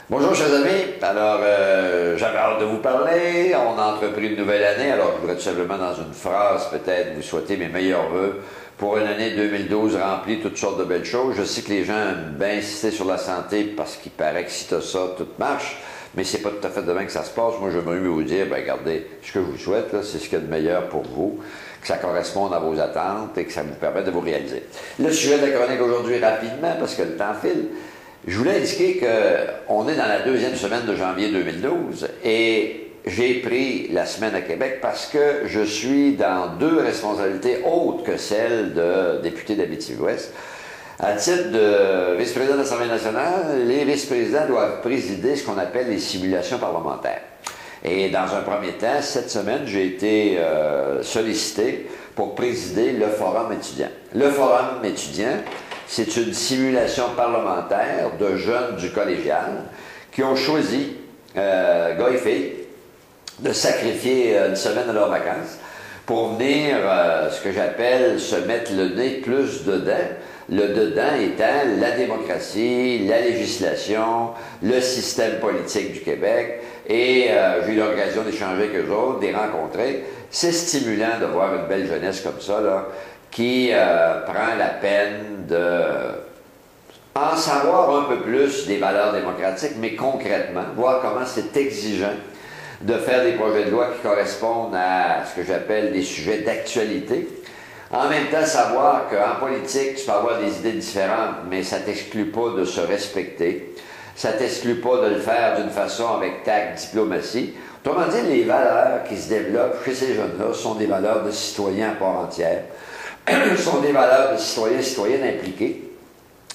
Bonjour chers amis, alors j'avais hâte de vous parler, on a entrepris une nouvelle année, alors je voudrais tout simplement dans une phrase peut-être vous souhaiter mes meilleurs vœux pour une année 2012 remplie de toutes sortes de belles choses. Je sais que les gens aiment bien insister sur la santé parce qu'il paraît que si tu as ça, tout marche, mais c'est pas tout à fait demain que ça se passe. Moi j'aimerais mieux vous dire, ben regardez, ce que je vous souhaite, c'est ce qu'il y a de meilleur pour vous, que ça corresponde à vos attentes et que ça vous permette de vous réaliser. Le sujet de la chronique aujourd'hui rapidement, parce que le temps file. Je voulais indiquer qu'on est dans la deuxième semaine de janvier 2012 et j'ai pris la semaine à Québec parce que je suis dans deux responsabilités autres que celles de député d'Abitibi-Ouest. À titre de vice-président de l'Assemblée nationale, les vice-présidents doivent présider ce qu'on appelle les simulations parlementaires. Et dans un premier temps, cette semaine, j'ai été sollicité pour présider le Forum étudiant. Le Forum étudiant, c'est une simulation parlementaire de jeunes du collégial qui ont choisi, gars et filles, de sacrifier une semaine de leurs vacances pour venir, ce que j'appelle, se mettre le nez plus dedans. Le dedans étant la démocratie, la législation, le système politique du Québec. Et j'ai eu l'occasion d'échanger avec eux autres, de les rencontrer. C'est stimulant de voir une belle jeunesse comme ça, là, qui prend la peine de en savoir un peu plus des valeurs démocratiques, mais concrètement, voir comment c'est exigeant de faire des projets de loi qui correspondent à ce que j'appelle des sujets d'actualité. En même temps, savoir qu'en politique, tu peux avoir des idées différentes, mais ça ne t'exclut pas de se respecter. Ça ne t'exclut pas de le faire d'une façon avec tact, diplomatie. Autrement dit, les valeurs qui se développent chez ces jeunes-là sont des valeurs de citoyens à part entière. Sont des valeurs de citoyens et citoyennes impliqués.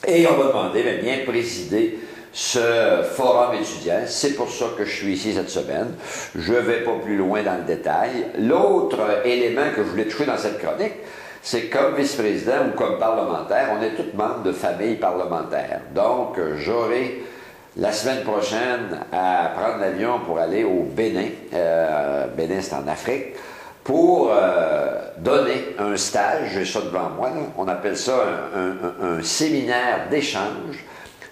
Et on va demander de bien présider ce forum étudiant. C'est pour ça que je suis ici cette semaine. Je ne vais pas plus loin dans le détail. L'autre élément que je voulais toucher dans cette chronique, c'est que comme vice-président ou comme parlementaire, on est tous membres de familles parlementaires. Donc, j'aurai la semaine prochaine à prendre l'avion pour aller au Bénin. Bénin, c'est en Afrique. Pour donner un stage, j'ai ça devant moi, là, on appelle ça un séminaire d'échange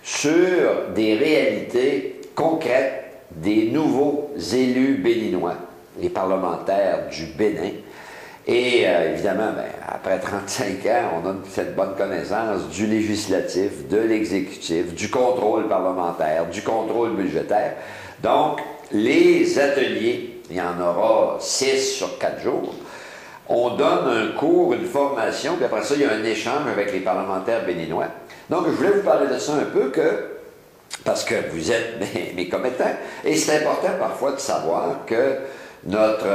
sur des réalités concrètes des nouveaux élus béninois, les parlementaires du Bénin. Et évidemment, après 35 ans, on a cette bonne connaissance du législatif, de l'exécutif, du contrôle parlementaire, du contrôle budgétaire. Donc, les ateliers, il y en aura 6 sur 4 jours. On donne un cours, une formation, puis après ça, il y a un échange avec les parlementaires béninois. Donc, je voulais vous parler de ça un peu, parce que vous êtes mes commettants, et c'est important parfois de savoir que notre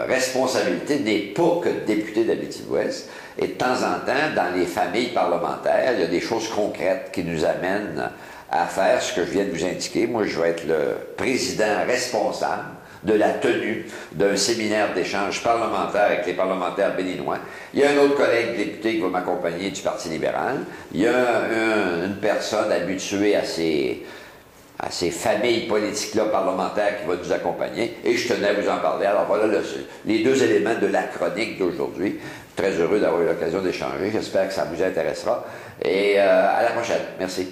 responsabilité n'est pas que de député d'Abitibi-Ouest, et de temps en temps, dans les familles parlementaires, il y a des choses concrètes qui nous amènent à faire ce que je viens de vous indiquer. Moi, je vais être le président responsable de la tenue d'un séminaire d'échange parlementaire avec les parlementaires béninois. Il y a un autre collègue député qui va m'accompagner du Parti libéral. Il y a une personne habituée à ces familles politiques-là parlementaires qui va nous accompagner. Et je tenais à vous en parler. Alors voilà les deux éléments de la chronique d'aujourd'hui. Très heureux d'avoir eu l'occasion d'échanger. J'espère que ça vous intéressera. Et à la prochaine. Merci.